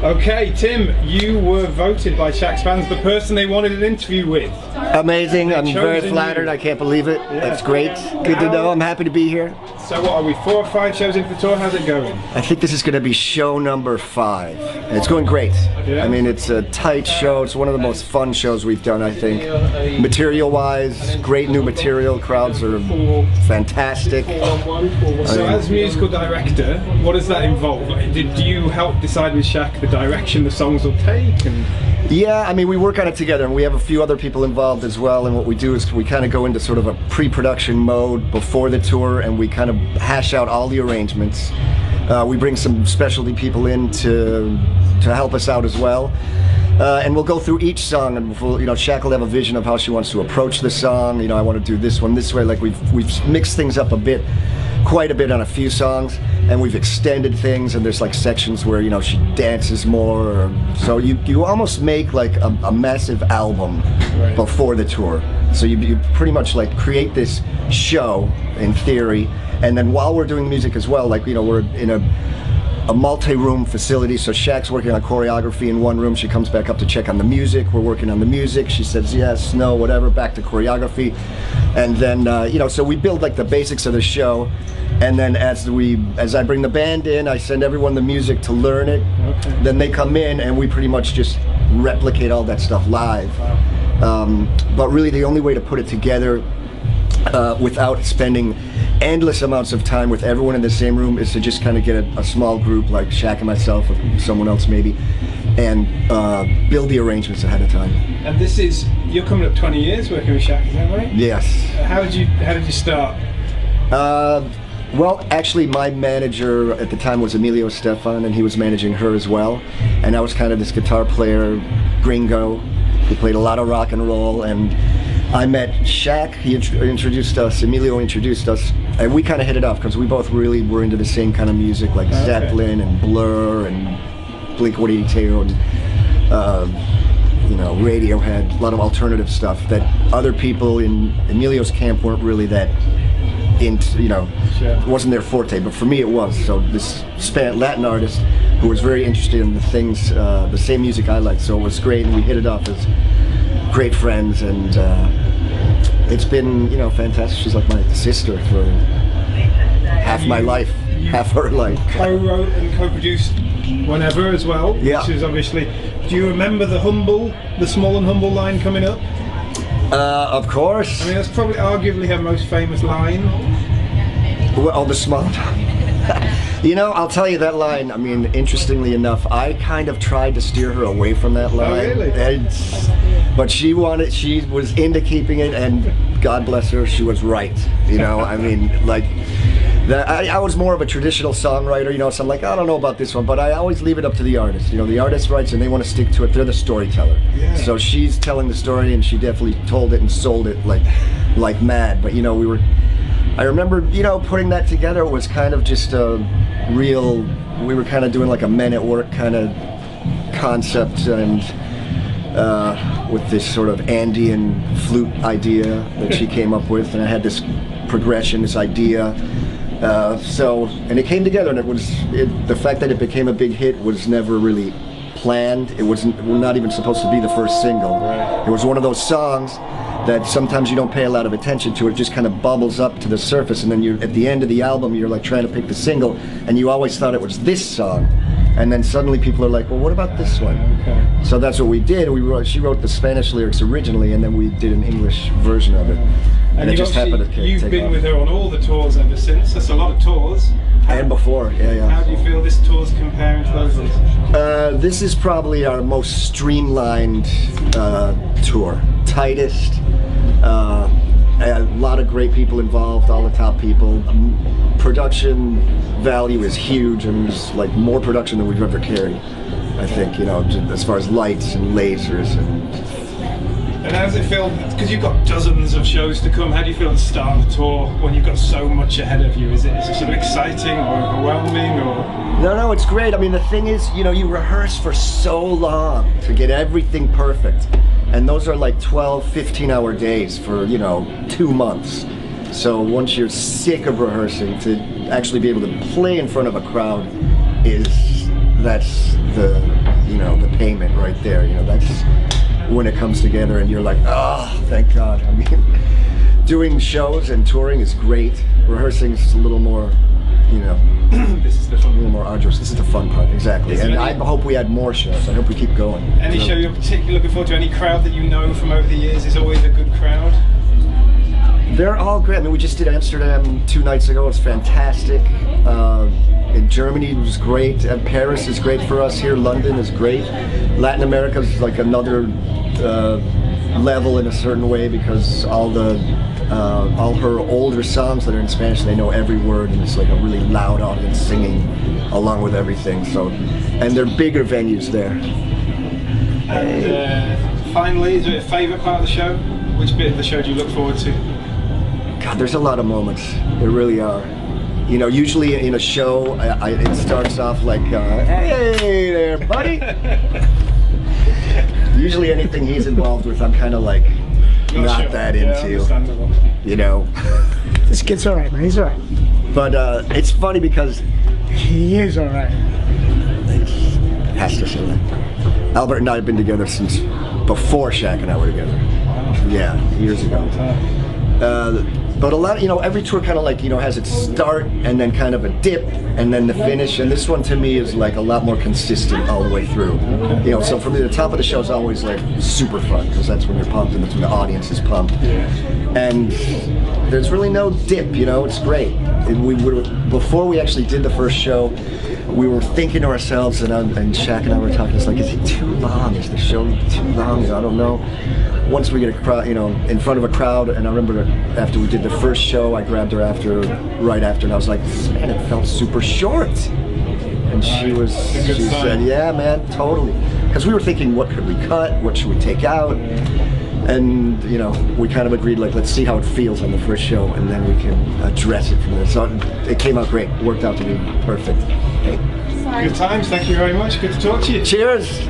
Okay, Tim, you were voted by Shaq's fans the person they wanted an interview with. Amazing. I'm very flattered. I can't believe it. Yeah. That's great. Good to know. I'm happy to be here. So what are we, 4 or 5 shows into the tour? How's it going? I think this is going to be show number 5. And it's going great. Yeah. I mean, it's a tight show. It's one of the most fun shows we've done, I think. Material-wise, great new material. Crowds are fantastic. So as musical director, what does that involve? Do you help decide with Shaq the direction the songs will take? Yeah, I mean, we work on it together, and we have a few other people involved as well, and what we do is we kind of go into sort of a pre-production mode before the tour, and we kind of hash out all the arrangements. We bring some specialty people in to help us out as well. And we'll go through each song, and we'll, Shaq will have a vision of how she wants to approach the song. I want to do this one this way. Like we've mixed things up a bit, quite a bit on a few songs, and we've extended things, and there's like sections where she dances more, so you almost make like a massive album before the tour. So you pretty much like create this show in theory, and then while we're doing music as well, like we're in a multi-room facility, so Shaq's working on choreography in one room, she comes back up to check on the music, we're working on the music, she says yes, no, whatever, back to choreography, and then so we build like the basics of the show, and then as I bring the band in, I send everyone the music to learn it. Okay. Then they come in and we pretty much just replicate all that stuff live. But really the only way to put it together without spending endless amounts of time with everyone in the same room is to just kind of get a small group like Shaq and myself or someone else maybe, and build the arrangements ahead of time. And you're coming up 20 years working with Shaq, is that right? Yes. How did you start? Well, actually my manager at the time was Emilio Estefan, and he was managing her as well, and I was kind of this guitar player gringo who played a lot of rock and roll, and I met Shaq, he introduced us, Emilio introduced us, and we kind of hit it off because we both really were into the same kind of music, like Zeppelin and Blur and Blink-182 and Radiohead, a lot of alternative stuff that other people in Emilio's camp weren't really that into, it wasn't their forte, but for me it was. So this Latin artist who was very interested in the things, the same music I liked, so it was great, and we hit it off as great friends, and it's been fantastic. She's like my sister for half my life, half her life. Co-wrote and co-produced Whenever as well, which is obviously. Do you remember the small and humble line coming up? Of course. I mean, that's probably arguably her most famous line. Well, the small. I'll tell you that line, I mean, interestingly enough, I kind of tried to steer her away from that line. Oh, really? But she was into keeping it, and God bless her, she was right. I mean, like, I was more of a traditional songwriter, so I'm like, I don't know about this one, but I always leave it up to the artist. The artist writes and they want to stick to it, they're the storyteller. Yeah. So she's telling the story, and she definitely told it and sold it like mad, but I remember, putting that together. It was kind of just we were kind of doing like a Men at Work kind of concept, and with this sort of Andean flute idea that she came up with, and I had this progression, this idea. And it came together, and the fact that it became a big hit was never really planned. We're not even supposed to be the first single. Right. It was one of those songs that sometimes you don't pay a lot of attention to. It just kind of bubbles up to the surface, and then at the end of the album you're like trying to pick the single, and you always thought it was this song, and then suddenly people are like, well, what about this one? Okay. So that's what we did. She wrote the Spanish lyrics originally, and then we did an English version of it. And it just happened to You've been with her on all the tours ever since. That's a lot of tours. And before, yeah. How do you feel this tour's comparing to those ones? This is probably our most streamlined tour. Tightest. A lot of great people involved, all the top people. Production value is huge, and there's like more production than we've ever carried, I think, as far as lights and lasers And how does it feel, because you've got dozens of shows to come, how do you feel at the start of the tour when you've got so much ahead of you? Is it sort of exciting or overwhelming, or? No, it's great. I mean, the thing is, you rehearse for so long to get everything perfect. And those are like 12, 15-hour days for, 2 months. So once you're sick of rehearsing, to actually be able to play in front of a crowd that's the right there. You know, that's when it comes together and you're like, oh, thank God. I mean, doing shows and touring is great. Rehearsing is a little more, you know, This is the fun. a little more arduous. This is the fun part, exactly. And I hope we add more shows. I hope we keep going. Any show you're particularly looking forward to? Any crowd that you know from over the years is always a good crowd? They're all great. I mean, we just did Amsterdam 2 nights ago. It was fantastic. In Germany, it was great. And Paris is great for us here. London is great. Latin America is like another level in a certain way because all her older songs that are in Spanish, they know every word, and it's like a really loud audience singing along with everything. So, and they're bigger venues there. And finally, is there a favourite part of the show? Which bit of the show do you look forward to? God, there's a lot of moments. There really are. You know, usually in a show, it starts off like, hey there, buddy. Usually anything he's involved with, I'm kind of like, not that into. You know. This kid's alright, man. He's alright. But it's funny because He is alright. has to say that. Albert and I have been together since before Shaq and I were together. Yeah, years ago. But a lot, you know, every tour kind of like, you know, has its start and then kind of a dip and then the finish. And this one to me is like a lot more consistent all the way through. You know, so for me, the top of the show is always like super fun because that's when you're pumped and that's when the audience is pumped. And there's really no dip, you know, it's great. Before we actually did the first show, we were thinking to ourselves, and Shaq and I were talking, it's like, is it too long? Is the show too long? I don't know. Once we get a crowd, you know, in front of a crowd, and I remember after we did the first show, I grabbed her right after, and I was like, man, it felt super short. And she said, yeah, man, totally. Because we were thinking, what could we cut? What should we take out? And, you know, we kind of agreed, like, let's see how it feels on the first show, and then we can address it from there. So it came out great. It worked out to be perfect. Hey. Good times. Thank you very much. Good to talk to you. Cheers.